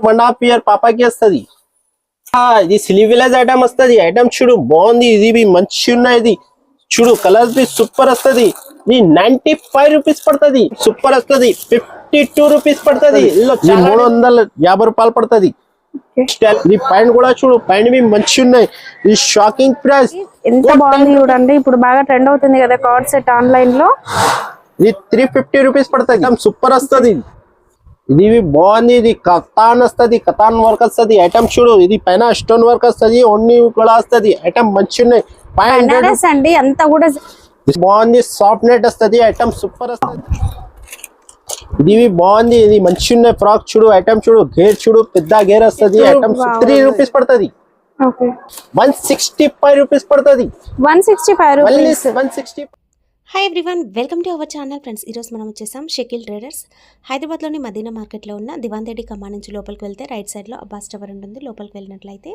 1.5 year పాపాకి వస్తది ఇది sleeveless item వస్తది ఐటమ్ చూడు బాగుంది ఇది బి మంచి ఉన్నది ఇది చూడు కలర్స్ బి సూపర్ వస్తది ఇది 95 రూపాయస్ పడుతది సూపర్ వస్తది 52 రూపాయస్ పడుతది ఇల్లో 350 రూపాయలు పడుతది ఇది పైన కూడా చూడు పైన బి మంచి ఉన్నాయి ఇది షాకింగ్ ప్రైస్ ఎంత బాగుంది చూడండి ఇప్పుడు బాగా ట్రెండ్ అవుతుంది కదా కార్డ్ సెట్ ఆన్లైన్ లో ఇది 350 రూపాయస్ పడుతది సూపర్ వస్తది ఇది బాగుంది ఇది కతాన్ వస్తది కతాన్ వర్క్ వస్తది ఐటమ్ చూడు ఇది పైన స్టోన్ వర్క్ వస్తది ఓన్లీ కూడా వస్తది ఐటమ్ మంచి ఉన్నాయి 500 అండి అంతా కూడా బాగుంది సాఫ్ట్ నెట్ వస్తది ఐటమ్ సూపర్ వస్తది ఇది బాగుంది ఇది మంచి ఉన్నాయి ఫ్రాక్ చూడు ఐటమ్ చూడు గేర్ చూడు పెద్ద గేర్ వస్తది ఐటమ్ 3 రూపాయస్ పడుతది ఓకే 165 రూపాయస్ పడుతది 165 రూపాయస్ 160 hi everyone welcome to our channel friends ఈరోజు మనం వచ్చేసాం షకిల్ ట్రేడర్స్ హైదరాబాద్లోని మదీనా మార్కెట్లో ఉన్న దివాన్ రెడ్డి కమాన్ నుంచి లోపలికి వెళ్తే రైట్ సైడ్లో అబ్బాస్ టవర్ ఉంటుంది లోపలికి వెళ్ళినట్లయితే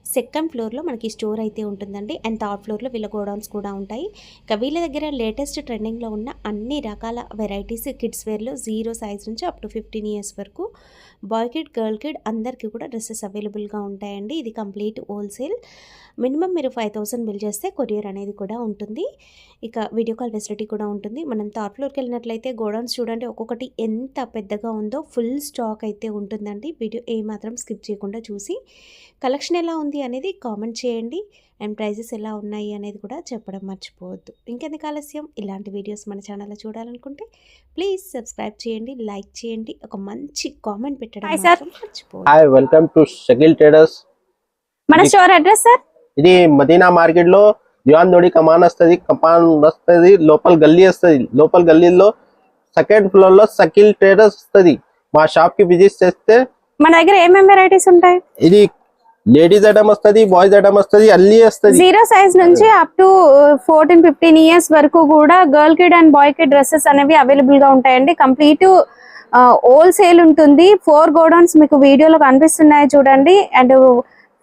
సెకండ్ ఫ్లోర్లో మనకి స్టోర్ అయితే ఉంటుందండి అండ్ థర్డ్ ఫ్లోర్లో వీళ్ళ గోడౌన్స్ కూడా ఉంటాయి ఇక వీళ్ళ దగ్గర లేటెస్ట్ ట్రెండింగ్లో ఉన్న అన్ని రకాల వెరైటీస్ కిడ్స్ వేర్లో 0 సైజ్ నుంచి అప్ టు 15 ఇయర్స్ వరకు బాయ్ కిడ్ గర్ల్ కిడ్ అందరికీ కూడా డ్రెస్సెస్ అవైలబుల్గా ఉంటాయండి ఇది కంప్లీట్ హోల్సేల్ మినిమం మీరు 5000 బిల్ చేస్తే కొరియర్ అనేది కూడా ఉంటుంది ఇక వీడియో కాల్ ఫెసిలిటీ కూడా ఉంటుంది మనం థర్డ్ ఫ్లోర్కి వెళ్ళినట్లయితే గోడౌన్స్ చూడండి ఒక్కొక్కటి ఎంత పెద్దగా ఉందో ఫుల్ స్టాక్ అయితే ఉంటుందండి వీడియో ఏమాత్రం స్కిప్ చేయకుండా చూసి కలెక్షన్ ఎలా ఉంది అనేది కామెంట్ చేయండి అండ్ ప్రైజెస్ ఎలా ఉన్నాయి అనేది కూడా చెప్పడం మర్చిపోవద్దు ఇంకెందుకు ఆలస్యం ఇలాంటి వీడియోస్ మన ఛానల్లో చూడాలనుకుంటే ప్లీజ్ సబ్స్క్రైబ్ చేయండి లైక్ చేయండి ఒక మంచి కామెంట్ పెట్టడం మర్చిపోవద్దు హాయ్ వెల్కమ్ టు షకిల్ ట్రేడర్స్ మన స్టోర్ అడ్రస్ సార్ ఇది మదీనా మార్కెట్ లో దివాన్ రెడ్డి కమాన్ వస్తది లోపల గల్లీ వస్తది లోపల గల్లీలో సెకండ్ ఫ్లోర్ లో షకిల్ ట్రేడర్స్ వస్తది మా షాప్ కి విజిట్ చేస్తే మన దగ్గర ఏమేం వెరైటీస్ ఉంటాయి ఇది లేడీస్ ఐటమ్ వస్తది బాయ్స్ ఐటమ్ వస్తది అన్ని వస్తది 0 సైజ్ నుంచి అప్ టు 14-15 ఇయర్స్ వరకు కూడా girl kid and boy kid dresses అనేవి అవైలబుల్ గా ఉంటాయండి కంప్లీట్ హోల్సేల్ ఉంటుంది 4 గోడౌన్స్ మీకు వీడియోలో కనిపిస్తున్నాయి చూడండి అండ్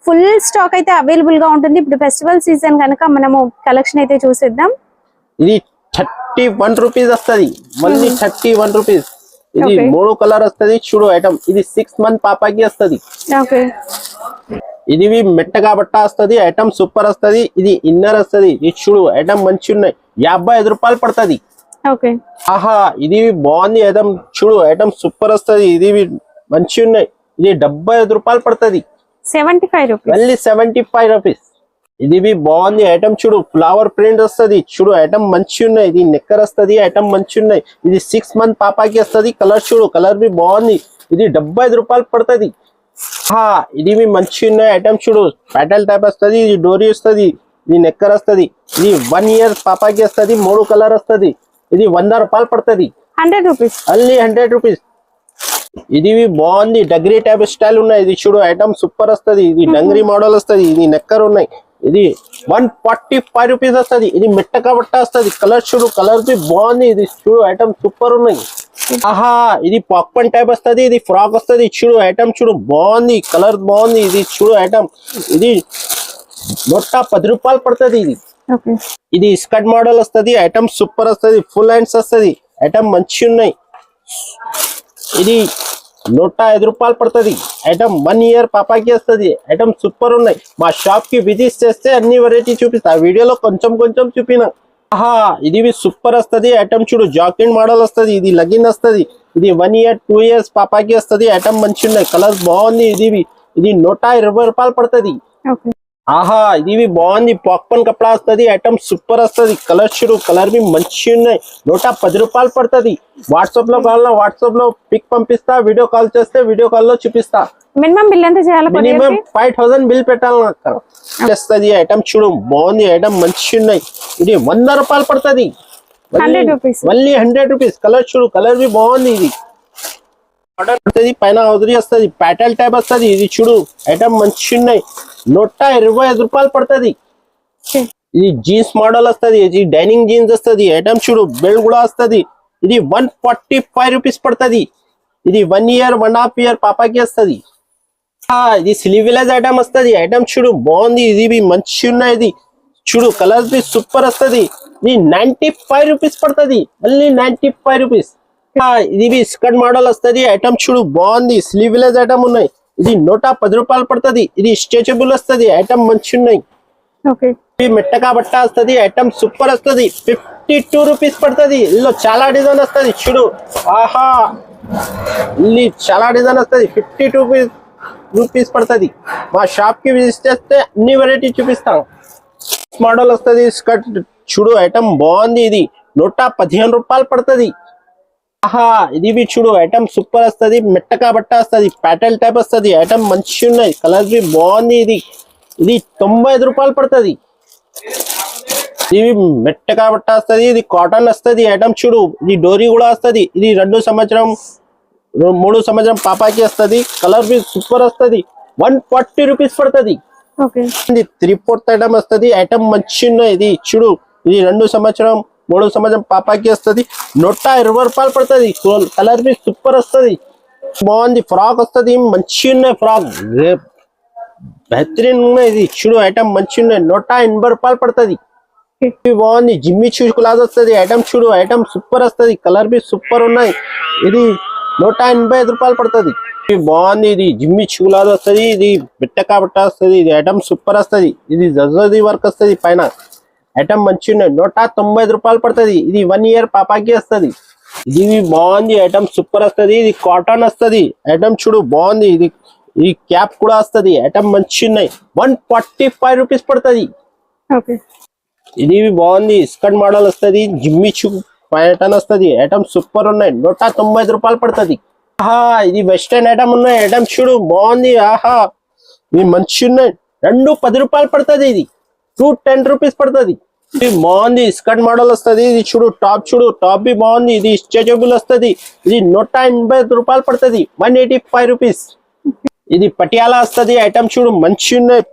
ఫుల్ స్టాక్ అయితే అవైలబుల్ గా ఉంటుంది ఇప్పుడు ఫెస్టివల్ సీజన్ కనుక మనము కలెక్షన్ అయితే చూసేద్దాం ఇది 31 రూపీస్ వస్తది మళ్ళీ 31 రూపీస్ ఇది 3 కలర్ వస్తది చూడు ఐటమ్ ఇది 6 మంత్ పాపాకి వస్తది ఓకే ఇది మెట్టగా బట్ట వస్తది ఐటమ్ సూపర్ వస్తది ఇది ఇన్నర్ వస్తది ఇది చూడు ఐటమ్ మంచి ఉన్నాయి 55 రూపాయలు పడుతుంది ఓకే ఆహా ఇది బాగుంది ఐటమ్ చూడు ఐటమ్ సూపర్ వస్తది ఇది మంచి ఉన్నాయి ఇది 75 రూపాయలు పడుతుంది 75 రూపీస్ మళ్ళీ 75 రూపీస్ ఇది బాగుంది ఐటమ్ చూడు ఫ్లవర్ ప్రింట్ వస్తది చూడు ఐటమ్ మంచి ఉన్నాయి ఇది నెక్కర్ వస్తది ఐటమ్ మంచి ఉన్నాయి ఇది 6 మంత్ పాపాకి వస్తది కలర్ చూడు కలర్ బి బాగుంది ఇది 75 రూపాయలు పడుతుంది ఇది మంచి ఉన్నాయి ఐటమ్ చూడు ప్యాటల్ టైప్ వస్తది ఇది డోరీ వస్తది ఇది నెక్కర్ వస్తది ఇది 1 ఇయర్ పాపాకి వస్తది 3 కలర్ వస్తది ఇది 100 రూపాయలు పడుతుంది 100 రూపీస్ మళ్ళీ 100 రూపీస్ ఇది బాగుంది డగ్రీ టైప్ స్టైల్ ఉన్నాయి ఇది చూడు ఐటమ్ సూపర్ వస్తది ఇది డంగ్రీ మోడల్ వస్తది ఇది నెక్కర్ ఉన్నాయి ఇది 145 రూపీస్ వస్తది ఇది మెట్టక బట్ట వస్తది కలర్ చూడు కలర్ బి బాగుంది ఇది చూడు ఐటమ్ సూపర్ ఉన్నాయి ఆహా ఇది పాప్కార్న్ టైప్ వస్తది ఇది ఫ్రాక్ వస్తది చూడు ఐటమ్ చూడు బాగుంది కలర్ బాగుంది ఇది చూడు ఐటమ్ ఇది 110 రూపాయలు పడుతుంది ఇది ఇది స్కర్ట్ మోడల్ వస్తది ఐటమ్ సూపర్ వస్తది ఫుల్ హ్యాండ్స్ వస్తది ఐటమ్ మంచి ఉన్నాయి ఇది 105 రూపాయలు పడుతుంది ఐటమ్ 1 ఇయర్ పాపాకి వస్తుంది ఐటమ్ సూపర్ ఉన్నాయి మా షాప్ కి విజిట్ చేస్తే అన్ని వెరైటీ చూపిస్తా వీడియోలో కొంచెం చూపిన ఇది సూపర్ వస్తది ఐటమ్ చూడు జాకెట్ మోడల్ వస్తది ఇది లగిన్ వస్తది ఇది 1 ఇయర్ 2 ఇయర్స్ పాపాకి వస్తది ఐటమ్ మంచి ఉన్నాయి కలర్ బాగుంది ఇది 120 రూపాయలు పడుతుంది ఆహా ఇది బాగుంది పాప్కార్న్ కపడా వస్తది ఐటమ్ సూపర్ వస్తది కలర్ చూడు కలర్ బి మంచి ఉన్నాయి 110 రూపాయలు పడుతుంది వాట్సాప్ లో కావాలన్నా వాట్సాప్ లో పిక్ పంపిస్తా వీడియో కాల్ చేస్తే వీడియో కాల్ లో చూపిస్తా మినిమం బిల్ ఎంత చేయాలి మినిమం 5000 బిల్ పెట్టాలి ఐటమ్ చూడు బాగుంది ఐటమ్ మంచి ఉన్నాయి ఇది 100 రూపాయలు పడుతుంది మళ్ళీ 100 రూపీస్ కలర్ చూడు కలర్ బి బాగుంది ఇది ఆర్డర్ వస్తది పైన ఉదిరి వస్తది ప్యాటల్ టైప్ వస్తది ఇది చూడు ఐటమ్ మంచి ఉన్నాయి 125 రూపాయలు పడుతుంది ఇది జీన్స్ మోడల్ వస్తది ఇది డైనింగ్ జీన్స్ వస్తది ఐటమ్ చూడు బెల్ట్ కూడా వస్తది ఇది 145 రూపీస్ పడుతుంది ఇది 1 ఇయర్ 1.5 ఇయర్ పాపాకి వస్తది ఇది స్లీవ్లెస్ ఐటమ్ వస్తది ఐటమ్ చూడు బాగుంది ఇది మంచి ఉన్నాయి ఇది చూడు కలర్స్ బి సూపర్ వస్తది ఇది 95 రూపీస్ పడుతుంది మళ్ళీ 95 రూపీస్ ఇది స్కర్ట్ మోడల్ వస్తది ఐటమ్ చూడు బాగుంది స్లీవ్లెస్ ఐటమ్ ఉన్నాయి ఇది 110 రూపాయలు పడుతుంది. ఇది స్ట్రెచబుల్ వస్తుంది, ఐటమ్ మంచి ఉన్నాయి. ఓకే, ఇది మెట్టకా బట్ట వస్తుంది, ఐటమ్ సూపర్ వస్తుంది. 52 రూపీస్ పడుతుంది. ఇందులో చాలా డిజైన్ వస్తుంది చూడు. ఆహా, ఇది చాలా డిజైన్ వస్తుంది. 52 రూపీస్ పడుతుంది. మా షాప్ కి విజిట్ చేస్తే అన్ని వెరైటీ చూపిస్తాం. మోడల్ వస్తుంది స్కర్ట్ చూడు, ఐటమ్ బాగుంది. ఇది 115 రూపాయలు పడుతుంది. ఆహా, ఇది చూడు, ఐటమ్ సూపర్ వస్తుంది. మెట్టకా బట్ట వస్తుంది, ప్యాటల్ టైప్ వస్తుంది, ఐటమ్ మంచి ఉన్నాయి. కలర్ బి బాగుంది. ఇది 95 రూపాయలు పడుతుంది. ఇది మెట్టకా బట్ట వస్తుంది, ఇది కాటన్ వస్తుంది. ఐటమ్ చూడు, ఇది డోరీ కూడా వస్తుంది. ఇది 2 సంవత్సరం 3 సంవత్సరం పాపాకి వస్తుంది. కలర్ బి సూపర్ వస్తుంది. 140 రూపీస్ పడుతుంది. ఓకే, ఇది 3/4 ఐటమ్ వస్తుంది, ఐటమ్ మంచి ఉన్నాయి. ఇది చూడు, ఇది 2 సంవత్సరం 3 సంవత్సరం పాపాకి వస్తుంది. 120 రూపాయలు పడుతుంది. కలర్ బి సూపర్ వస్తుంది, బాగుంది. ఫ్రాక్ వస్తుంది, మంచి ఉన్నాయి. ఫ్రాక్ బెహతరీన్ ఉన్నాయి. ఇది చూడు, ఐటమ్ మంచి ఉన్నాయి. 180 రూపాయలు పడుతుంది. బాగుంది. జిమ్మి షూ క్లాత్ వస్తుంది, ఐటమ్ చూడు, ఐటమ్ సూపర్ వస్తుంది. కలర్ బి సూపర్ ఉన్నాయి. ఇది 185 రూపాయలు పడుతుంది. బాగుంది. ఇది జిమ్మి షూ క్లాత్ వస్తుంది, ఇది బిట్టకా బట్ట వస్తుంది. ఇది ఐటమ్ సూపర్ వస్తుంది. ఇది జర్జరీ వర్క్ వస్తుంది పైన, ఐటమ్ మంచి ఉన్నాయి. 190 రూపాయలు పడుతుంది. ఇది 1 ఇయర్ పాపాకి వస్తుంది. ఇది బాగుంది, ఐటమ్ సూపర్ వస్తుంది. ఇది కాటన్ వస్తుంది, ఐటమ్ చూడు బాగుంది. ఇది క్యాప్ కూడా వస్తుంది, ఐటమ్ మంచి ఉన్నాయి. 145 రూపీస్ పడుతుంది. ఓకే, ఇది బాగుంది. స్కర్ట్ మోడల్ వస్తుంది, జిమ్మి చూ ప్యాటర్న్ వస్తుంది, ఐటమ్ సూపర్ ఉన్నాయి. 190 రూపాయలు పడుతుంది. ఆహా, ఇది వెస్టర్న్ ఐటమ్ ఉన్నాయి. ఐటమ్ చూడు బాగుంది. ఆహా, ఇవి మంచి ఉన్నాయి. 210 రూపాయలు పడుతుంది. ఇది 210 రూపీస్ పడుతుంది. ఇది బాగుంది. స్కర్ట్ మోడల్ వస్తుంది. ఇది చూడు, టాప్ చూడు, టాప్ బి బాగుంది. ఇది స్ట్రెచబుల్ వస్తుంది. ఇది 180 రూపాయలు పడుతుంది. 185 రూపీస్. ఇది పటియాలా వస్తుంది, ఐటమ్ చూడు మంచి ఉన్నాయి.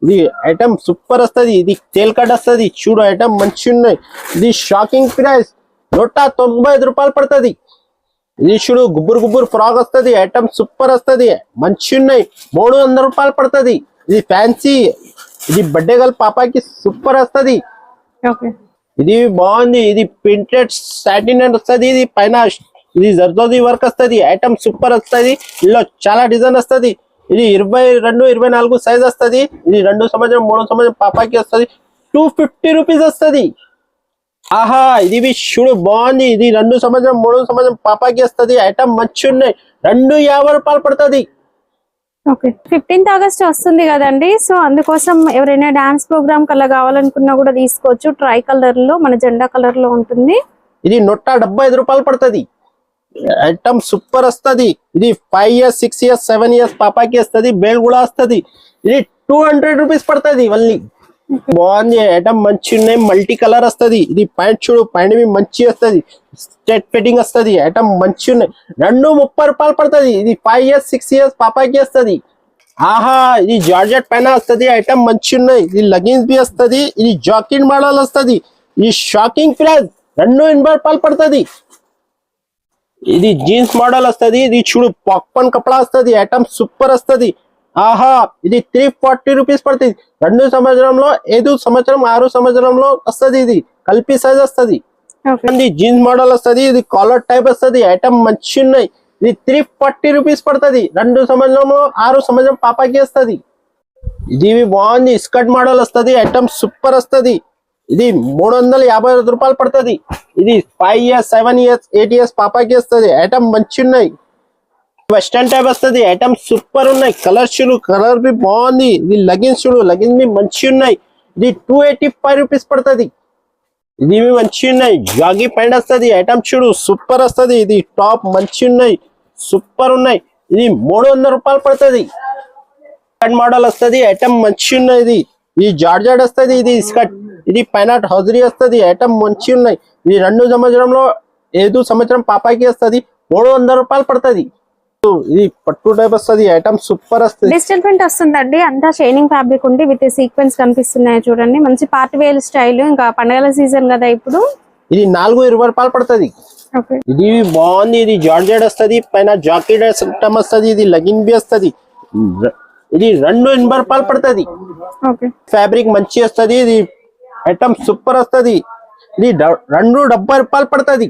ఇది ఐటమ్ సూపర్ వస్తుంది. ఇది తేల్ కట్ వస్తుంది చూడు, ఐటమ్ మంచి ఉన్నాయి. ఇది షాకింగ్ ప్రైస్ 195 రూపాయలు పడుతుంది. ఇది చూడు, గుబ్బురు ఫ్రాక్ వస్తుంది, ఐటమ్ సూపర్ వస్తుంది, మంచి ఉన్నాయి. 300 రూపాయలు పడుతుంది. ఇది ఫ్యాన్సీ, ఇది బర్త్డే గర్ల్ పాపాకి సూపర్ వస్తుంది. ఓకే, ఇది బాగుంది. ఇది ప్రింటెడ్ సాటిన్ వస్తుంది. ఇది పైన ఇది జర్దోది వర్క్ వస్తుంది, ఐటమ్ సూపర్ వస్తుంది. ఇందులో చాలా డిజైన్ వస్తుంది. ఇది 22, 24 సైజ్ వస్తుంది. ఇది 2 సంవత్సరం 3 సంవత్సరం పాపాకి వస్తుంది. 250 రూపీస్ వస్తుంది. ఆహా, ఇది చూడు బాగుంది. ఇది 2 సంవత్సరం 3 సంవత్సరం పాపాకి వస్తుంది, ఐటమ్ మంచి ఉన్నాయి. 250 రూపాయలు పడుతుంది. ఓకే, 15th ఆగస్ట్ వస్తుంది కదండి. సో అందుకోసం ఎవరైనా డాన్స్ ప్రోగ్రామ్ కల్లా కావాలనుకున్నా కూడా తీసుకోవచ్చు. ట్రై కలర్ లో, మన జెండా కలర్ లో ఉంటుంది. ఇది 175 రూపాయలు పడుతుంది. ఐటమ్ సూపర్ వస్తుంది. ఇది 5 ఇయర్స్ 6 ఇయర్స్ 7 ఇయర్స్ పాపాకి వస్తుంది. బెల్ కూడా వస్తుంది. ఇది 200 రూపీస్ పడుతుంది. మళ్ళీ బాగుంది, ఐటమ్ మంచి ఉన్నాయి. మల్టీ కలర్ వస్తుంది. ఇది ప్యాంట్ చూడు, ప్యాంట్ మీ మంచి వస్తుంది, స్ట్రెట్ ఫిట్టింగ్ వస్తుంది, ఐటమ్ మంచి ఉన్నాయి. 230 రూపాయలు పడుతుంది. ఇది 5 ఇయర్స్ 6 ఇయర్స్ పాపాకి వస్తుంది. ఆహా, ఇది జార్జెట్ పైన వస్తుంది, ఐటమ్ మంచి ఉన్నాయి. ఇది లెగిన్స్ బి వస్తుంది. ఇది జాకెట్ మోడల్ వస్తుంది. ఇది షాకింగ్ ప్రైస్ 280 రూపాయలు పడుతుంది. ఇది జీన్స్ మోడల్ వస్తుంది. ఇది చూడు, పాప్కార్న్ కపడా వస్తుంది, ఐటమ్ సూపర్ వస్తుంది. ఆహా, ఇది 340 రూపీస్ పడుతుంది. 2 సంవత్సరంలో 5 సంవత్సరం 6 సంవత్సరంలో వస్తుంది. ఇది కలిపి సైజ్ వస్తుంది. జీన్స్ మోడల్ వస్తుంది. ఇది కాలర్ టైప్ వస్తుంది, ఐటమ్ మంచి ఉన్నాయి. ఇది 340 రూపీస్ పడుతుంది. 2 సంవత్సరంలో 6 సంవత్సరం పాపాకి వస్తుంది. ఇది బాగుంది. స్కర్ట్ మోడల్ వస్తుంది, ఐటమ్ సూపర్ వస్తుంది. ఇది 350 రూపాయలు పడుతుంది. ఇది 5 ఇయర్స్ 7 ఇయర్స్ 8 ఇయర్స్ పాపాకి వస్తుంది, ఐటమ్ మంచి ఉన్నాయి. వెస్టర్న్ టైప్ వస్తుంది, ఐటమ్ సూపర్ ఉన్నాయి. కలర్ చూడు, కలర్ బి బాగుంది. ఇది లెగిన్స్ చూడు, లెగిన్స్ బి మంచి ఉన్నాయి. ఇది 285 రూపీస్ పడుతుంది. ఇది మంచి ఉన్నాయి. జాగి ప్యాంట్ వస్తుంది, ఐటమ్ చూడు సూపర్ వస్తుంది. ఇది టాప్ మంచి ఉన్నాయి, సూపర్ ఉన్నాయి. ఇది 300 రూపాయలు పడుతుంది. మోడల్ వస్తుంది, ఐటమ్ మంచి ఉన్నాయి. ఇది జార్జెట్ వస్తుంది. ఇది స్కర్ట్, ఇది పైన హౌజరీ వస్తుంది, ఐటమ్ మంచి ఉన్నాయి. ఇది 2 సంవత్సరంలో 5 సంవత్సరం పాపాకి వస్తుంది. 300 రూపాయలు పడుతుంది. ఇది పట్టు టైప్ వస్తుంది, ఐటమ్ సూపర్ వస్తుంది. డిజిటల్ ప్రింట్ వస్తుందండి. అంతా షైనింగ్ ఫ్యాబ్రిక్ ఉండి విత్ సీక్వెన్స్ కనిపిస్తున్నాయి చూడండి. మంచి పార్టీ వేర్ స్టైల్. ఇంకా పండగల సీజన్ కదా ఇప్పుడు. ఇది 420 రూపాయలు పడుతుంది. ఇది బాగుంది. ఇది జార్జెట్ వస్తుంది, పైన జాకెట్ ఐటమ్ వస్తుంది. ఇది లెగిన్ బి వస్తుంది. ఇది 280 రూపాయలు పడుతుంది. ఫ్యాబ్రిక్ మంచి వస్తుంది. ఇది ఐటమ్ సూపర్ వస్తుంది. ఇది 270 రూపాయలు పడుతుంది.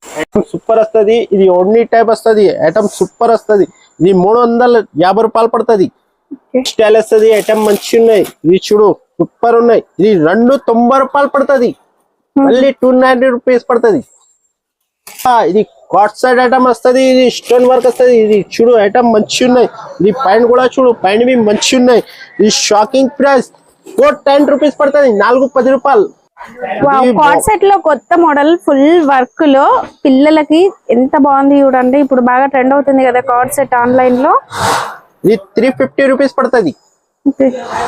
ఐటమ్ సూపర్ వస్తుంది. ఇది ఓన్లీ టైప్ వస్తుంది, ఐటమ్ సూపర్ వస్తుంది. ఇది 350 రూపాయలు పడుతుంది. స్టైల్ వస్తుంది, ఐటమ్ మంచిగా ఉన్నాయి. ఇది చూడు సూపర్ ఉన్నాయి. ఇది 290 రూపాయలు పడుతుంది, మళ్ళీ 290 రూపీస్ పడుతుంది. ఇది కాట్ సైడ్ ఐటమ్ వస్తుంది, ఇది స్టోన్ వర్క్ వస్తుంది. ఇది చూడు ఐటమ్ మంచిగా ఉన్నాయి. ఇది పైన కూడా చూడు, పైన మంచిగా ఉన్నాయి. ఇది షాకింగ్ ప్రైస్ 410 రూపీస్ పడుతుంది, 410 రూపాయలు. కార్డ్ సెట్ లో కొత్త మోడల్ ఫుల్ వర్క్ లో పిల్లలకి ఎంత బాగుంది చూడండి. ఇప్పుడు బాగా ట్రెండ్ అవుతుంది కదా కార్డ్ సెట్ ఆన్లైన్ లో. ఇది 350 రూపీస్ పడుతుంది,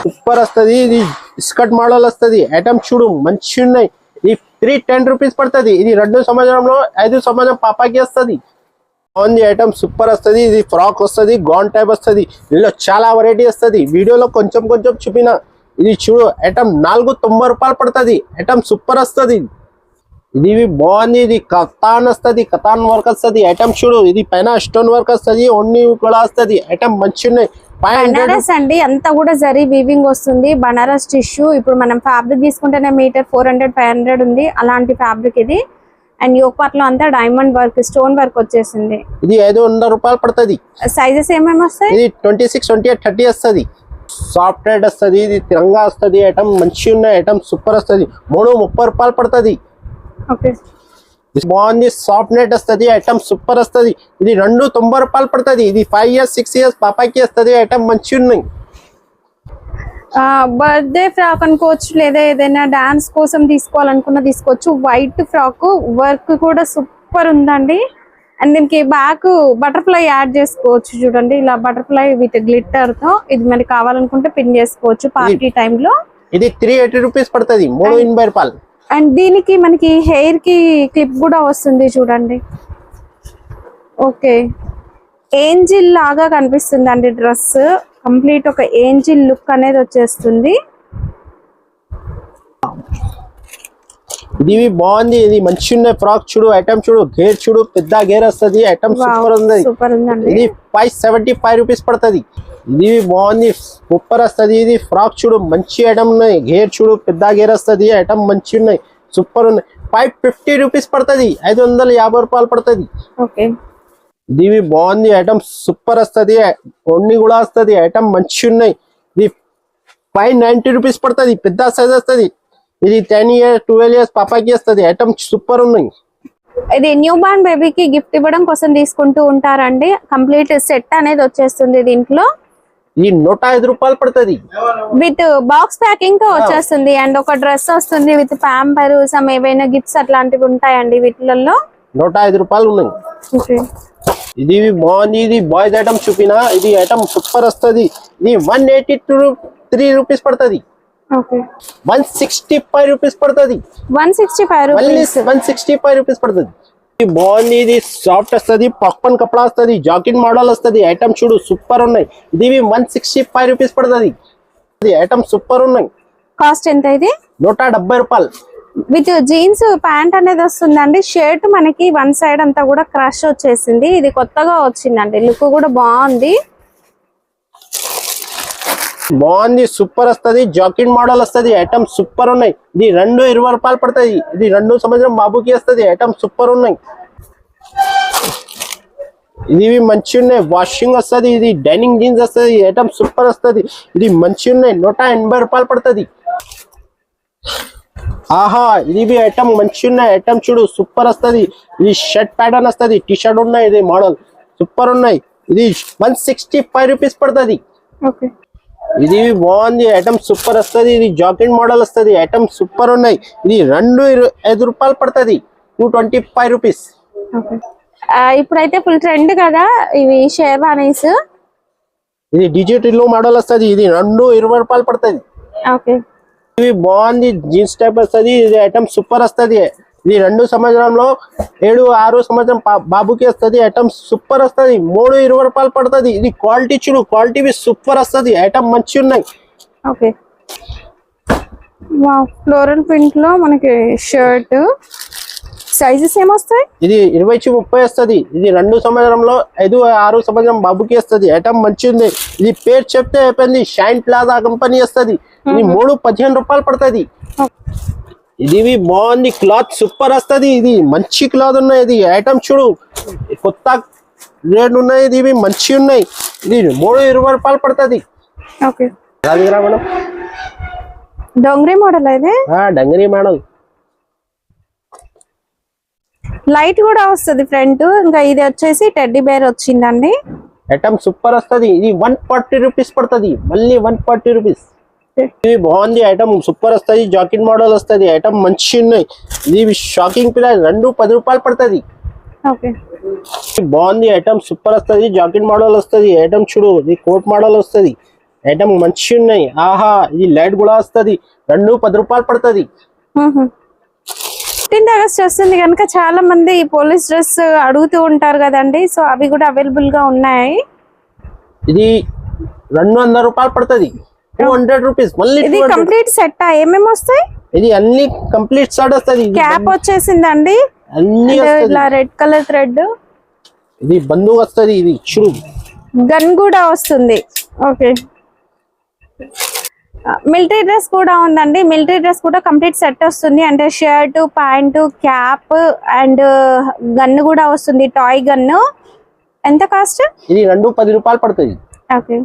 సూపర్ వస్తుంది. ఇది స్కర్ట్ మోడల్ వస్తుంది. ఐటమ్ చూడు మంచిగా ఉన్నాయి. ఇది 310 రూపీస్ పడుతుంది. ఇది 2 సంవత్సరంలో 5 సంవత్సరం పాపాకి వస్తుంది. బాగుంది ఐటమ్, సూపర్ వస్తుంది. ఇది ఫ్రాక్ వస్తుంది, గౌన్ టైప్ వస్తుంది. ఇందులో చాలా వెరైటీ వస్తుంది. వీడియోలో కొంచెం చూపిన. ఇది చూడు ఐటమ్ 490 రూపాయలు పడుతుంది. ఐటమ్ సూపర్ వస్తుంది. ఇది బాగుంది. ఇది కతాన్ వస్తుంది, కతాన్ వర్క్ వస్తుంది. ఐటమ్ చూడు, ఇది పైన స్టోన్ వర్క్ వస్తుంది, ఓన్లీ కూడా వస్తుంది. ఐటమ్ మంచిగా ఉన్నాయి. బనారస్ అండి, అంతా కూడా జరీ వీవింగ్ వస్తుంది. బనారస్ టిష్యూ. ఇప్పుడు మనం ఫ్యాబ్రిక్ తీసుకుంటేనే మీటర్ 400-500 ఉంది, అలాంటి ఫ్యాబ్రిక్ ఇది. అండ్ యోక్ పార్ట్ లో అంతా డైమండ్ వర్క్, స్టోన్ వర్క్ వచ్చేసింది. ఇది 500 రూపాయలు పడుతుంది. సైజెస్ ఏమేమి వస్తాయి? ఇది 26, 28, 30 వస్తుంది. సాఫ్ట్ రేట్ వస్తుంది. ఇది తిరంగా వస్తుంది. ఐటమ్ మంచిగా ఉన్నాయి. ఐటమ్ సూపర్ వస్తుంది. 330 రూపాయలు పడుతుంది. బాగుంది. సాఫ్ట్ నెట్ వస్తుంది. ఐటమ్ సూపర్ వస్తుంది. ఇది 290 రూపాయలు పడుతుంది. ఇది 5 years 6 years పాపాకి వస్తుంది. ఐటమ్ మంచిగా ఉన్నాయి. బర్త్డే ఫ్రాక్ అనుకోవచ్చు, లేదా ఏదైనా డాన్స్ కోసం తీసుకోవాలనుకున్నా తీసుకోవచ్చు. వైట్ ఫ్రాక్ వర్క్ కూడా సూపర్ ఉందండి. అండ్ దీనికి బ్యాక్ బటర్ఫ్లై యాడ్ చేసుకోవచ్చు. చూడండి ఇలా బటర్ఫ్లై విత్ గ్లిట్టర్ తో. ఇది మనకి కావాలనుకుంటే పిన్ చేసుకోవచ్చు పార్టీ టైమ్ లో. ఇది 380 రూపీస్ పడుతుంది, 380 రూపాయలు. అండ్ దీనికి మనకి హెయిర్ కి క్లిప్ కూడా వస్తుంది చూడండి. ఓకే, ఏంజిల్ లాగా కనిపిస్తుంది అండి డ్రెస్. కంప్లీట్ ఒక ఏంజిల్ లుక్ అనేది వచ్చేస్తుంది. ఇది బాగుంది. ఇది మంచిగా ఉన్నాయి. ఫ్రాక్ చూడు, ఐటమ్ చూడు, గేర్ చూడు, పెద్ద గేర్ వస్తుంది. ఐటమ్ సూపర్ ఉంది. ఇది 575 రూపీస్ పడుతుంది. ఇది బాగుంది, సూపర్ వస్తుంది. ఇది ఫ్రాక్ చూడు, మంచి ఐటమ్ ఉన్నాయి. గేర్ చూడు, పెద్ద గేర్ వస్తుంది. ఐటమ్ మంచిగా ఉన్నాయి, సూపర్ ఉన్నాయి. 550 రూపీస్ పడుతుంది, 550 రూపాయలు పడుతుంది. ఇది బాగుంది. ఐటమ్ సూపర్ వస్తుంది. కొన్ని కూడా వస్తుంది. ఐటమ్ మంచిగా ఉన్నాయి. ఇది 590 రూపీస్ పడుతుంది, పెద్ద సైజ్ వస్తుంది. ఇది 10 years 12 years పాపాకి వస్తుంది. ఐటమ్ సూపర్ ఉన్నాయి. ఇది న్యూ బార్న్ బేబీకి గిఫ్ట్ ఇవ్వడం కోసం తీసుకుంటూ ఉంటారండి. కంప్లీట్ సెట్ అనేది వచ్చేస్తుంది దీంట్లో. ఇది 105 రూపాయలు పడుతుంది, విత్ బాక్స్ ప్యాకింగ్ తో వచ్చేస్తుంది. అండ్ ఒక డ్రెస్ వస్తుంది విత్ ప్యాంపర్, సమ్ ఏవైనా గిఫ్ట్స్ అట్లాంటివి ఉంటాయండి వీటిలలో. 105 రూపాయలు ఉన్నాయి. ఇది బాగుంది. ఇది బాయ్స్ ఐటమ్ చూపిన. ఇది ఐటమ్ సూపర్ వస్తుంది. ఇది 183 రూపీస్ పడుతుంది. 165 రూపీస్ పడుతుంది. 165 రూపీస్ పడుతుంది. ఇది బాగుంది. ఇది సాఫ్ట్ వస్తుంది, పాప్కార్న్ కపడా వస్తుంది, జాకెట్ మోడల్ వస్తుంది. ఐటమ్ చూడు సూపర్ ఉన్నాయి. ఇది 165 రూపీస్ పడుతుంది. ఐటమ్ సూపర్ ఉన్నాయి. కాస్ట్ ఎంత ఇది? 170 రూపాయలు. విత్ జీన్స్ ప్యాంట్ అనేది వస్తుందండి. షర్ట్ మనకి వన్ సైడ్ అంతా కూడా క్రష్ వచ్చేసింది. ఇది కొత్తగా వచ్చిందండి, లుక్ కూడా బాగుంది. బాగుంది, సూపర్ వస్తుంది. జాకెట్ మోడల్ వస్తుంది. ఐటమ్ సూపర్ ఉన్నాయి. ఇది 220 రూపాయలు పడుతుంది. ఇది 2 సంవత్సరం బాబుకి వస్తుంది. ఐటమ్ సూపర్ ఉన్నాయి. ఇది మంచిగా ఉన్నాయి. వాషింగ్ వస్తుంది. ఇది డైనింగ్ జీన్స్ వస్తుంది. ఐటమ్ సూపర్ వస్తుంది. ఇది మంచిగా ఉన్నాయి. 180 రూపాయలు పడుతుంది. ఆహా, ఇది ఐటమ్ మంచిగా ఉన్నాయి. ఐటమ్ చూడు సూపర్ వస్తుంది. ఇది షర్ట్ ప్యాటర్న్ వస్తుంది, టీ షర్ట్ ఉన్నాయి. ఇది మోడల్ సూపర్ ఉన్నాయి. ఇది 165 రూపీస్ పడుతుంది. ఇది బాగుంది. ఐటమ్ సూపర్ వస్తుంది. ఇది జాకెట్ మోడల్ వస్తుంది. ఐటమ్ సూపర్ ఉన్నాయి. ఇది 225 రూపాయలు పడుతుంది, 225 రూపీస్. ఇప్పుడైతే ఫుల్ ట్రెండ్ కదా ఇవి షేర్వానీస్. ఇది డిజిటల్ మోడల్ వస్తుంది. ఇది 220 రూపాయలు పడుతుంది. ఇది బాగుంది. జీన్స్ టైప్ వస్తుంది. ఇది ఐటమ్ సూపర్ వస్తుంది. ఇది 2 సంవత్సరంలో 7 6 సంవత్సరం బాబుకి వస్తుంది. ఐటమ్ సూపర్ వస్తుంది. 320 రూపాయలు పడుతుంది. ఇది క్వాలిటీ చూడు, క్వాలిటీ సూపర్ వస్తుంది. ఐటమ్ మంచిగా ఉన్నాయి. ఫ్లోరల్ ప్రింట్ లో మనకి షర్ట్ సైజెస్ ఏమొస్తాయి? ఇది 20-30 వస్తుంది. ఇది 2 సంవత్సరంలో 5 6 సంవత్సరం బాబుకి వస్తుంది. ఐటమ్ మంచిగా ఉంది. ఇది పేరు చెప్తే అయిపోయింది. షైన్ ప్లాజా కంపెనీ వస్తుంది. ఇది 315 రూపాయలు పడుతుంది. ఇది బాగుంది. క్లాత్ సూపర్ వస్తుంది. ఇది మంచి క్లాత్ ఉన్నాయి. ఇది ఐటమ్ చూడు, కొత్త రేట్ ఉన్నాయి, ఇవి మంచి ఉన్నాయి. ఇది 320 రూపాయలు పడుతుంది. ఓకే, రాదిరా మేడం, డొంగ్రీ మోడల్ అయితే డంగరీ మోడల్. లైట్ కూడా వస్తుంది ఫ్రంట్. ఇంకా ఇది వచ్చేసి టెడ్డీ బేర్ వచ్చిందండి. ఐటమ్ సూపర్ వస్తుంది. ఇది 140 రూపీస్ పడుతుంది. మళ్ళీ 140 రూపీస్. ఇది బాగుంది, ఐటమ్ సూపర్ వస్తుంది. జాకెట్ మోడల్ వస్తుంది. ఐటమ్ మంచి ఉన్నాయి. ఇది షాకింగ్ పిల్ల 210 రూపాయలు పడుతుంది. ఓకే, బాగుంది, ఐటమ్ సూపర్ వస్తుంది. జాకెట్ మోడల్ వస్తుంది. ఐటమ్ చూడు, ఇది కోట్ మోడల్ వస్తుంది. ఐటమ్ మంచి ఉన్నాయి. ఆహా, ఇది లైట్ కూడా వస్తుంది. 210 రూపాయలు పడుతుంది. 15th ఆగస్ట్ వస్తుంది కనుక చాలా మంది పోలీస్ డ్రెస్ అడుగుతూ ఉంటారు కదండి. సో అవి కూడా అవైలబుల్ గా ఉన్నాయి. ఇది 200 రూపాయలు పడుతుంది. 200 రూపీస్. మళ్ళీ ఇది కంప్లీట్ సెట్ ఏమేమి వస్తాయి? ఇది అన్ని కంప్లీట్ సెట్ వస్తుంది. క్యాప్ వచ్చేసిందండి, అన్ని ఇట్లా రెడ్ కలర్ థ్రెడ్. ఇది బంధువు వస్తుంది. ఇది చూడు, గన్ కూడా వస్తుంది. ఓకే, మిలిటరీ డ్రెస్ కూడా ఉందండి. మిలిటరీ డ్రెస్ కూడా కంప్లీట్ సెట్ వస్తుంది. అంటే shirt, pant, cap and gun కూడా వస్తుంది. Toy gun. ఎంత కాస్ట్? ఇది 210 రూపాయలు పడుతుంది. ఓకే,